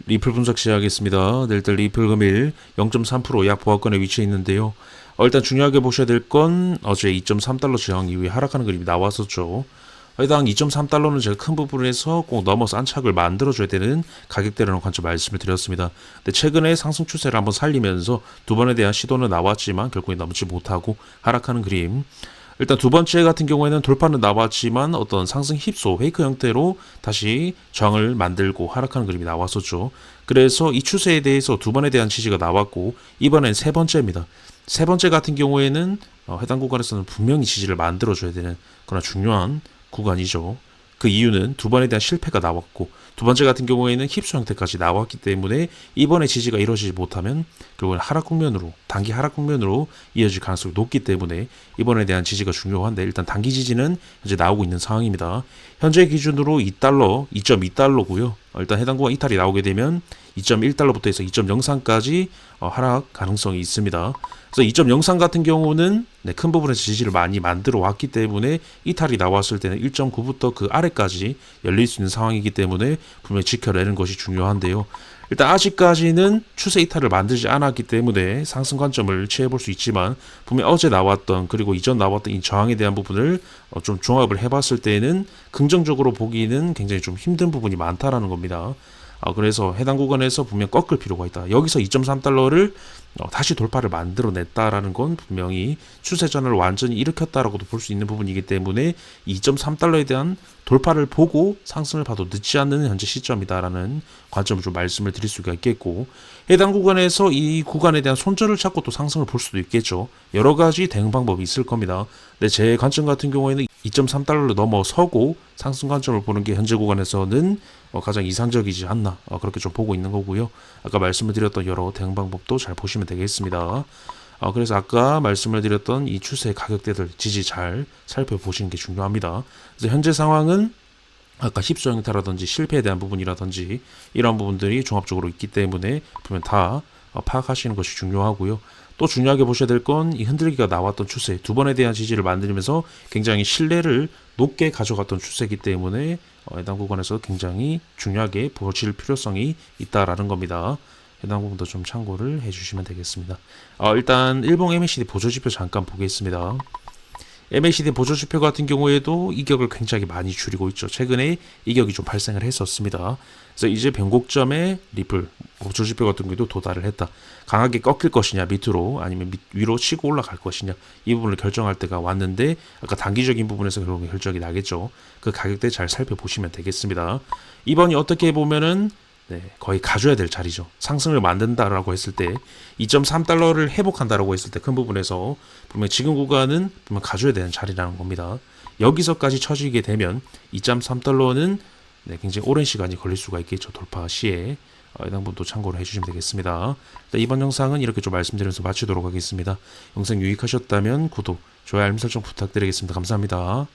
리플 분석 시작하겠습니다. 일단 리플 금일 0.3%약 보합권에 위치해 있는데요. 일단 중요하게 보셔야 될 건 어제 2.3달러 저항 이후에 하락하는 그림이 나왔었죠. 해당 2.3달러는 제가 큰 부분에서 꼭 넘어서 안착을 만들어줘야 되는 가격대라는 관점 말씀을 드렸습니다. 근데 최근에 상승 추세를 한번 살리면서 두 번에 대한 시도는 나왔지만 결국에 넘지 못하고 하락하는 그림. 일단 두 번째 같은 경우에는 돌파는 나왔지만 어떤 상승 힙소 페이크 형태로 다시 저항을 만들고 하락하는 그림이 나왔었죠. 그래서 이 추세에 대해서 두 번에 대한 지지가 나왔고 이번엔 세 번째입니다. 세 번째 같은 경우에는 해당 구간에서는 분명히 지지를 만들어줘야 되는 그런 중요한 구간이죠. 그 이유는 두 번에 대한 실패가 나왔고 두 번째 같은 경우에는 힙소 형태까지 나왔기 때문에 이번에 지지가 이루어지지 못하면 결국은 하락 국면으로 단기 하락 국면으로 이어질 가능성이 높기 때문에 이번에 대한 지지가 중요한데 일단 단기 지지는 현재 나오고 있는 상황입니다. 현재 기준으로 2달러, 2.2달러고요. 일단 해당 구간 이탈이 나오게 되면 2.1달러부터 해서 2.03까지 하락 가능성이 있습니다. 그래서 2.03 같은 경우는 큰 부분에서 지지를 많이 만들어 왔기 때문에 이탈이 나왔을 때는 1.9부터 그 아래까지 열릴 수 있는 상황이기 때문에 분명히 지켜내는 것이 중요한데요. 일단 아직까지는 추세 이탈을 만들지 않았기 때문에 상승 관점을 취해볼 수 있지만 분명히 어제 나왔던 그리고 이전 나왔던 이 저항에 대한 부분을 좀 종합을 해봤을 때는 긍정적으로 보기는 굉장히 좀 힘든 부분이 많다라는 겁니다. 그래서 해당 구간에서 분명 꺾을 필요가 있다. 여기서 2.3달러를 다시 돌파를 만들어냈다라는 건 분명히 추세전을 완전히 일으켰다라고도 볼 수 있는 부분이기 때문에 2.3달러에 대한 돌파를 보고 상승을 봐도 늦지 않는 현재 시점이다라는 관점을 좀 말씀을 드릴 수가 있겠고 해당 구간에서 이 구간에 대한 손절을 찾고 또 상승을 볼 수도 있겠죠. 여러 가지 대응 방법이 있을 겁니다. 근데 제 관점 같은 경우에는 2.3달러를 넘어서고 상승 관점을 보는 게 현재 구간에서는 가장 이상적이지 않나 그렇게 좀 보고 있는 거고요. 아까 말씀을 드렸던 여러 대응 방법도 잘 보시면 되겠습니다. 그래서 아까 말씀을 드렸던 이 추세 가격대들 지지 잘 살펴보시는 게 중요합니다. 그래서 현재 상황은 아까 힙소 형태라든지 실패에 대한 부분이라든지 이런 부분들이 종합적으로 있기 때문에 보면 다 파악하시는 것이 중요하고요. 또 중요하게 보셔야 될 건 이 흔들기가 나왔던 추세 두 번에 대한 지지를 만들면서 굉장히 신뢰를 높게 가져갔던 추세이기 때문에 해당 구간에서 굉장히 중요하게 보실 필요성이 있다라는 겁니다. 해당 부분도 좀 참고를 해주시면 되겠습니다. 일단 일봉 MACD 보조지표 잠깐 보겠습니다. MACD 보조지표 같은 경우에도 이격을 굉장히 많이 줄이고 있죠. 최근에 이격이 좀 발생을 했었습니다. 그래서 이제 변곡점에 리플 보조지표 같은 경우에도 도달을 했다. 강하게 꺾일 것이냐 밑으로 아니면 위로 치고 올라갈 것이냐 이 부분을 결정할 때가 왔는데 아까 단기적인 부분에서 결국 결정이 나겠죠. 그 가격대 잘 살펴보시면 되겠습니다. 이번이 어떻게 보면은 거의 가져야 될 자리죠. 상승을 만든다라고 했을 때 2.3달러를 회복한다라고 했을 때 큰 부분에서 분명 지금 구간은 분명 가져야 되는 자리라는 겁니다. 여기서까지 쳐지게 되면 2.3달러는 굉장히 오랜 시간이 걸릴 수가 있겠죠. 돌파 시에. 해당 부분도 참고를 해주시면 되겠습니다. 이번 영상은 이렇게 좀 말씀드리면서 마치도록 하겠습니다. 영상 유익하셨다면 구독, 좋아요, 알림 설정 부탁드리겠습니다. 감사합니다.